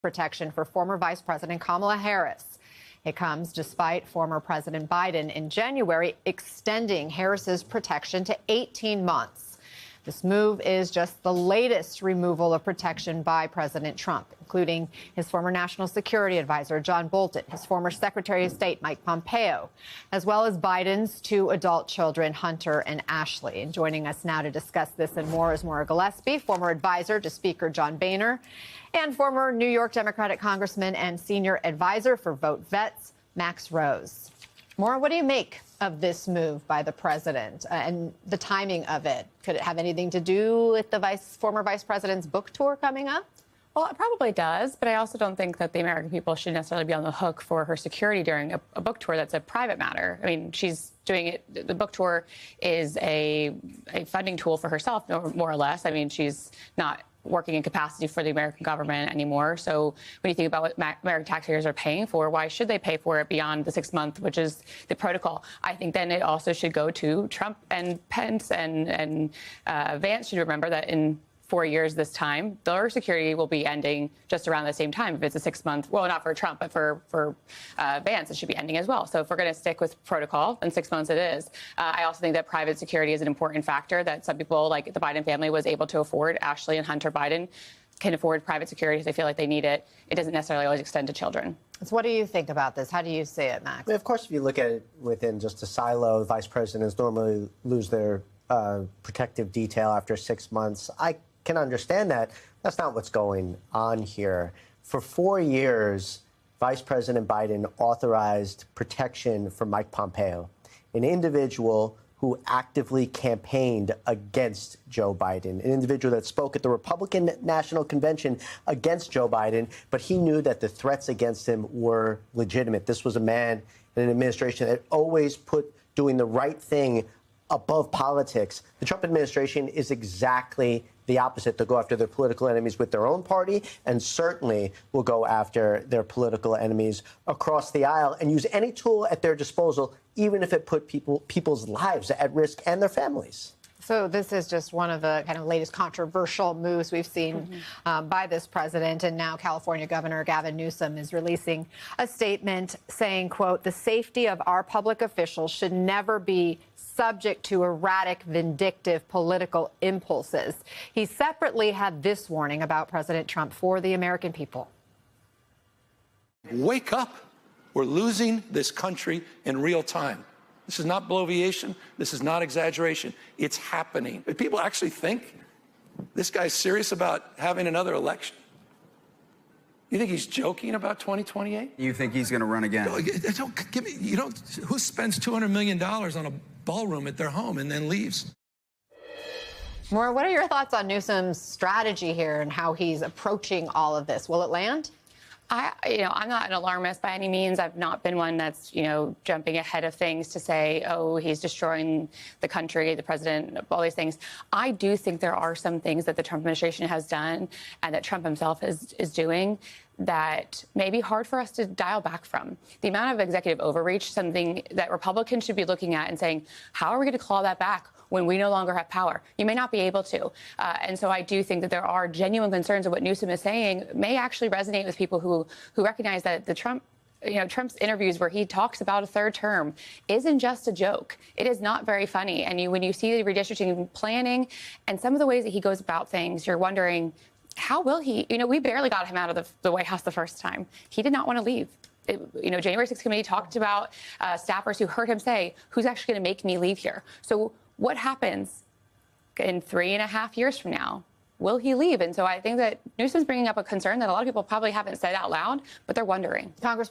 protection for former Vice President Kamala Harris. It comes despite former President Biden in January extending Harris's protection to 18 months. This move is just the latest removal of protection by President Trump, including his former national security advisor, John Bolton, his former Secretary of State, Mike Pompeo, as well as Biden's two adult children, Hunter and Ashley. And joining us now to discuss this and more is Maura Gillespie, former advisor to Speaker John Boehner, and former New York Democratic Congressman and senior advisor for Vote Vets, Max Rose. Maura, what do you make of this move by the president and the timing of it? Could it have anything to do with the former vice president's book tour coming up? Well, it probably does, but I also don't think that the American people should necessarily be on the hook for her security during a book tour that's a private matter. I mean, she's doing it. The book tour is a funding tool for herself, more or less. I mean, she's not working in capacity for the American government anymore. So when you think about what American taxpayers are paying for, why should they pay for it beyond the 6 month, which is the protocol? I think then it also should go to Trump and Pence and Vance should remember that in 4 years this time, their security will be ending just around the same time. If it's a 6 month, well, not for Trump, but for Vance, it should be ending as well. So if we're going to stick with protocol, then 6 months it is. I also think that private security is an important factor that some people, like the Biden family, was able to afford. Ashley and Hunter Biden can afford private security if they feel like they need it. It doesn't necessarily always extend to children. So what do you think about this? How do you see it, Max? I mean, of course, if you look at it within just a silo, vice presidents normally lose their protective detail after 6 months. I can understand that. That's not what's going on here. For 4 years, Vice President Biden authorized protection for Mike Pompeo, an individual who actively campaigned against Joe Biden, an individual that spoke at the Republican National Convention against Joe Biden, but he knew that the threats against him were legitimate. This was a man in an administration that always put doing the right thing above politics. The Trump administration is exactly the opposite. They'll go after their political enemies with their own party and certainly will go after their political enemies across the aisle and use any tool at their disposal, even if it put people's lives at risk and their families. So this is just one of the kind of latest controversial moves we've seen by this president. And now California Governor Gavin Newsom is releasing a statement saying, quote, "The safety of our public officials should never be subject to erratic, vindictive political impulses." He separately had this warning about President Trump for the American people. Wake up. We're losing this country in real time. This is not bloviation. This is not exaggeration. It's happening. But people actually think this guy's serious about having another election. You think he's joking about 2028? You think he's going to run again? Don't give me. Who spends $200 million on a ballroom at their home and then leaves? Maura, what are your thoughts on Newsom's strategy here and how he's approaching all of this? Will it land? I'm not an alarmist by any means. I've not been one that's, jumping ahead of things to say, oh, he's destroying the country, the president, all these things. I do think there are some things that the Trump administration has done and that Trump himself is doing that may be hard for us to dial back from. The amount of executive overreach, something that Republicans should be looking at and saying, how are we going to claw that back when we no longer have power? You may not be able to. And so I do think that there are genuine concerns of what Newsom is saying may actually resonate with people who recognize that the Trump's interviews where he talks about a third term isn't just a joke. It is not very funny. And when you see the redistricting planning and some of the ways that he goes about things, you're wondering, how will he? We barely got him out of the White House the first time. He did not want to leave. January 6th committee talked about staffers who heard him say, who's actually going to make me leave here? So what happens in 3.5 years from now? Will he leave? And so I think that Newsom's bringing up a concern that a lot of people probably haven't said out loud, but they're wondering. Congress